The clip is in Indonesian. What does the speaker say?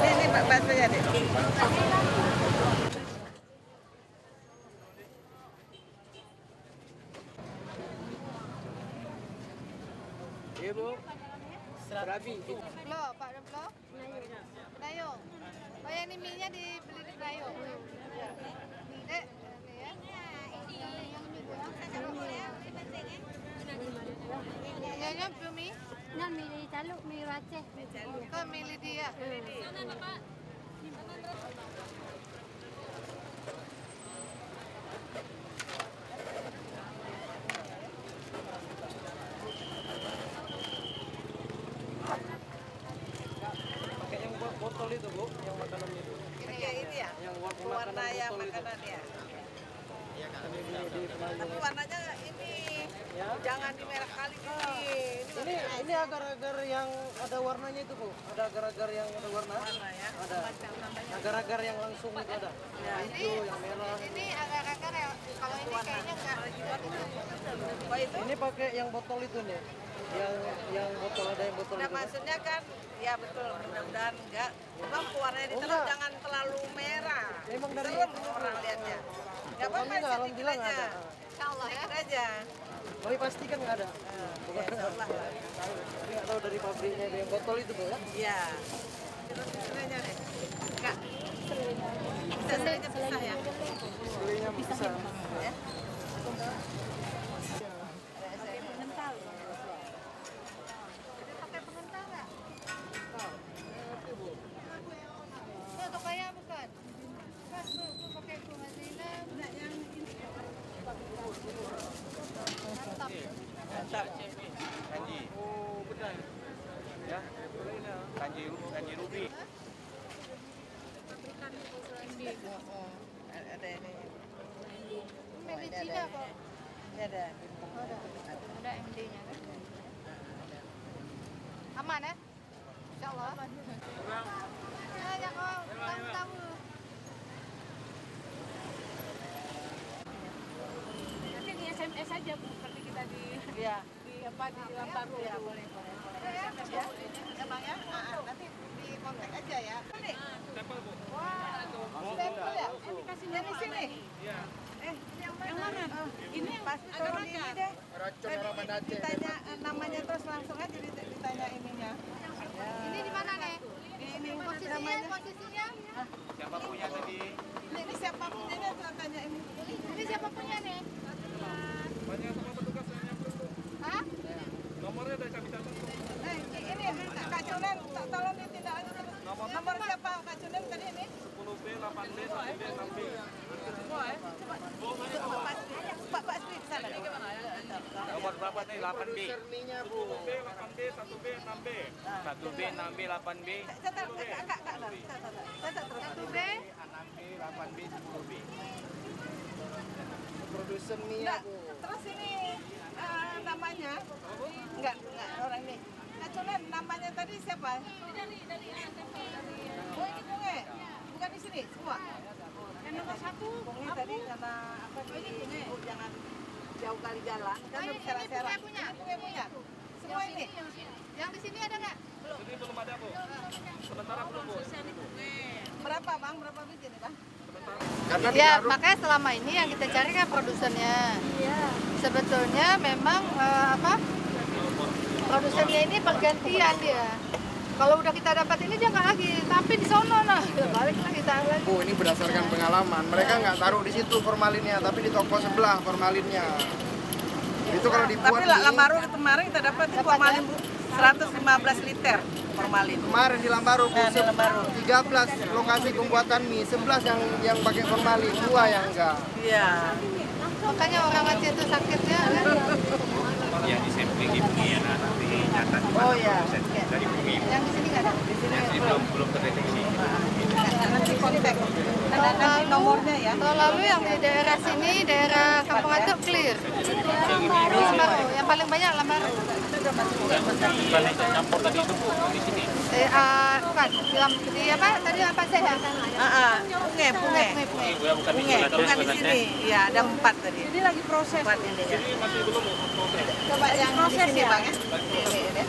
Ini baksonya deh. Ibu, serabi. Belum, Pak udah belum? Penayung. Oh yang ini mie-nya dibeli di Penayung. Dek, ini ya. Nyonya mie? Nah, milih Caluk, milih Aceh. Kok milih dia? Pakai yang botol itu bu, yang makanan itu. Ini ya. Yang Warna ya botol itu. makanan ya. Di Penayung. Tapi warnanya ini Ya. jangan di merah kali ini. Ini agar-agar yang ada warnanya itu bu, ada agar-agar yang ada warna. Warna ya. Ada. Macam namanya. Agar-agar yang langsung itu ada. Ya. Yang hijau, yang merah. Ini agak-agak ya. Kalau ini kayaknya enggak. Apa itu? Ini pakai yang botol itu nih. Yang botol ada yang botol Nah, itu. maksudnya kan ya betul, mudah-mudahan enggak. Cuma warnanya ditaruh enggak. jangan terlalu merah. Emang dari- serem orang lihatnya. Enggak apa-apa, Pokoknya sedikit alhamdulillah nggak aja. ada. Insyaallah ya. Sedikit aja. Tapi pastikan nggak ada. Ya, insyaallah lah. Tapi nggak tahu dari pabriknya itu yang botol itu bu ya. Iya. Terus sebenarnya deh. Enggak. Bisa saja pisah ya. Belinya bisa. Ya. Jadi pakai pengental nggak? Itu untuk kaya bukan? Pas tuh pakai bunga zinam. Mantap. Mantap. Kanji. Oh benar. Ya. Kanji ruby. Ada ini. Made in China kok. Ini ada. Ada MD-nya kan? Aman ya? Insyaallah. Ya, ya kok tahu-tahu. Nanti di SMS aja Bu, seperti kita di Iya. apa di Lampar Ya, boleh. Ya, emang ya? Nanti di kontak aja ya. Ini. Wah, stempel ya? Dari sini? Iya. Yang mana? Ini pasti turun ini deh. Ditanya namanya terus langsung aja ditanya ininya. Ya. Ini di mana nih? Di ini Posisinya, namanya. posisinya. Siapa punya tadi? Ini siapa punyanya tuh tanya ini. Ini siapa punya nih? Banyak sama petugas yang nyamperin tuh. Hah? Nomornya udah kami catat tuh. Ini Kak Cunen, tolong ditindak aja terus. Nomor siapa Kak Cunen tadi ini? 10B, 8B, 1B, 6B. Pak Sri di sana. Nomor berapa nih? 8B. Serninya bu. 10B, 8B, 1B, 6B. 1B, 6B, 8B. Catat terus. 1B. 6B, 8B, 10B. Produser mie Enggak, bu. terus ini namanya? Enggak orang ini. Kak Cunen namanya tadi siapa? Oh ini Bunge. Bukan di sini semua. yang nomor 1 Bunge tadi karena apa di jangan jauh kali jalan kan Oh, ini bersera-sera. Bunge punya? Ini Bunge punya. Semua ini. Yang di sini ada nggak? Ini belum ada bu. Sementara belum bu. Berapa Bang? Berapa biji nih Bang? Karena Ya, makanya selama ini yang kita cari kan produsennya. Iya. Sebetulnya memang produsennya ini pergantian dia. Kalau udah kita dapat ini dia nggak lagi, tapi di sono nah balik lagi taruh lagi. Bu, ini berdasarkan pengalaman. Mereka nggak taruh di situ formalinnya, tapi di toko sebelah formalinnya. Itu kalau dibuat Tapi Lambaru kemarin kita dapat formalin Bu 115 liter formalin. kemarin di Lambaru, Bu, Nah, di Lambaru. 13 lokasi pembuatan mie, 11 yang pakai formalin, 2 yang enggak. Iya. Makanya orang Aceh itu sakitnya kan? Ya di sampling di bumi ya nanti nyatat Oh ya. dari bumi. Yang di sini nggak ada. Yang sini belum terdeteksi. nanti kontak. Nanti nomornya ya. Tahun lalu yang di daerah sini, daerah Kampung Atuk clear. Lambaru, yang paling banyak Lambaru. Bukan yang campur tadi itu Bu, di sini. Bukan, di apa? Tadi apa sih ya? Punge. Bukan di sini. Bukan di sini. Iya, ada 4 tadi. Ini lagi proses. 4 yang dia. Masih belum proses. Coba yang di sini Bang ya. Ini.